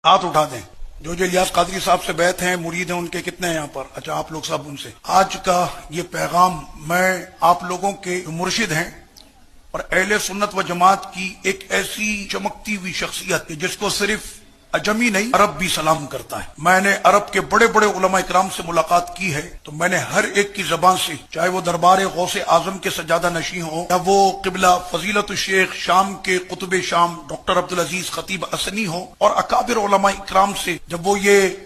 ہاتھ اٹھا دیں جو الیاس قادری صاحب سے بیعت ہیں، مرید ہیں، ان کے کتنے ہیں یہاں پر؟ اچھا آپ لوگ سب ان سے۔ آج کا یہ پیغام میں آپ لوگوں کے مرشد ہیں اور اہل سنت و جماعت کی ایک ایسی چمکتی ہوئی شخصیت ہے جس کو صرف عجمی نہیں عرب بھی سلام کرتا ہے۔ میں نے عرب کے بڑے بڑے علماء اکرام سے ملاقات کی ہے تو میں نے ہر ایک کی زبان سے، چاہے وہ دربار غوث اعظم کے سجادہ نشین ہوں یا وہ قبلہ فضیلت الشیخ شام کے قطب شام ڈاکٹر عبدالعزیز خطیب اسنی ہوں، اور اکابر علماء اکرام سے، جب وہ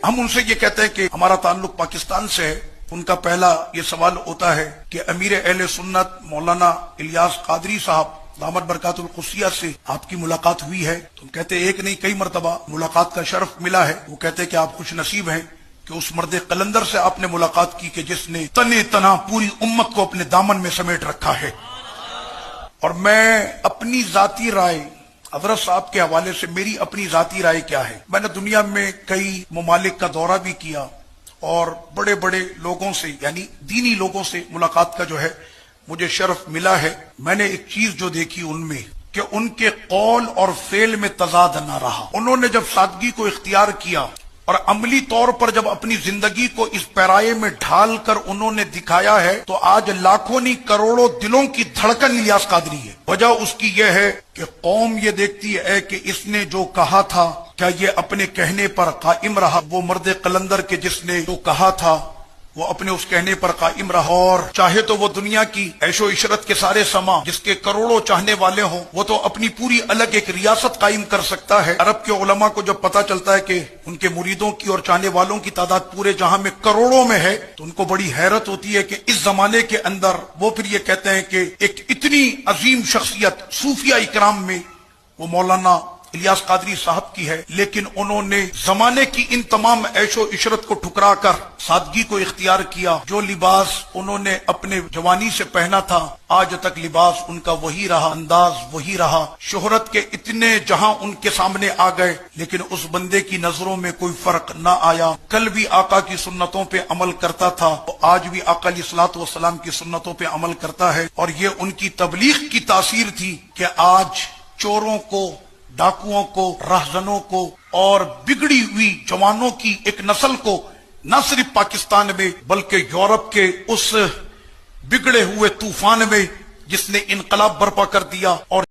ہم ان سے یہ کہتے ہیں کہ ہمارا تعلق پاکستان سے ہے، ان کا پہلا یہ سوال ہوتا ہے کہ امیر اہل سنت مولانا الیاس قادری صاحب دامت برکات القدسیہ سے آپ کی ملاقات ہوئی ہے؟ تو ہم کہتے ایک نہیں کئی مرتبہ ملاقات کا شرف ملا ہے۔ وہ کہتے کہ آپ خوش نصیب ہیں کہ اس مرد قلندر سے آپ نے ملاقات کی کہ جس نے تنے تنا پوری امت کو اپنے دامن میں سمیٹ رکھا ہے۔ اور میں اپنی ذاتی رائے حضرت صاحب کے حوالے سے، میری اپنی ذاتی رائے کیا ہے، میں نے دنیا میں کئی ممالک کا دورہ بھی کیا اور بڑے بڑے لوگوں سے، یعنی دینی لوگوں سے ملاقات کا جو ہے مجھے شرف ملا ہے۔ میں نے ایک چیز جو دیکھی ان میں کہ ان کے قول اور فعل میں تضاد نہ رہا۔ انہوں نے جب سادگی کو اختیار کیا اور عملی طور پر جب اپنی زندگی کو اس پیرائے میں ڈھال کر انہوں نے دکھایا ہے تو آج لاکھوں نہیں کروڑوں دلوں کی دھڑکن الیاس قادری ہے۔ وجہ اس کی یہ ہے کہ قوم یہ دیکھتی ہے کہ اس نے جو کہا تھا کیا یہ اپنے کہنے پر قائم رہا، وہ مرد قلندر کے جس نے جو کہا تھا وہ اپنے اس کہنے پر قائم رہا، اور چاہے تو وہ دنیا کی عیش و عشرت کے سارے سما جس کے کروڑوں چاہنے والے ہوں، وہ تو اپنی پوری الگ ایک ریاست قائم کر سکتا ہے۔ عرب کے علماء کو جب پتا چلتا ہے کہ ان کے مریدوں کی اور چاہنے والوں کی تعداد پورے جہاں میں کروڑوں میں ہے تو ان کو بڑی حیرت ہوتی ہے کہ اس زمانے کے اندر وہ پھر یہ کہتے ہیں کہ ایک اتنی عظیم شخصیت صوفیہ اکرام میں وہ مولانا الیاس قادری صاحب کی ہے، لیکن انہوں نے زمانے کی ان تمام عیش و عشرت کو ٹھکرا کر سادگی کو اختیار کیا۔ جو لباس انہوں نے اپنے جوانی سے پہنا تھا آج تک لباس ان کا وہی رہا، انداز وہی رہا۔ شہرت کے اتنے جہاں ان کے سامنے آ گئے لیکن اس بندے کی نظروں میں کوئی فرق نہ آیا۔ کل بھی آقا کی سنتوں پہ عمل کرتا تھا، آج بھی آقا علیہ الصلوۃ والسلام کی سنتوں پہ عمل کرتا ہے، اور یہ ان کی تبلیغ کی تاثیر تھی کہ آج چوروں کو، ڈاکوؤں کو، رہزنوں کو اور بگڑی ہوئی جوانوں کی ایک نسل کو نہ صرف پاکستان میں بلکہ یورپ کے اس بگڑے ہوئے طوفان میں جس نے انقلاب برپا کر دیا اور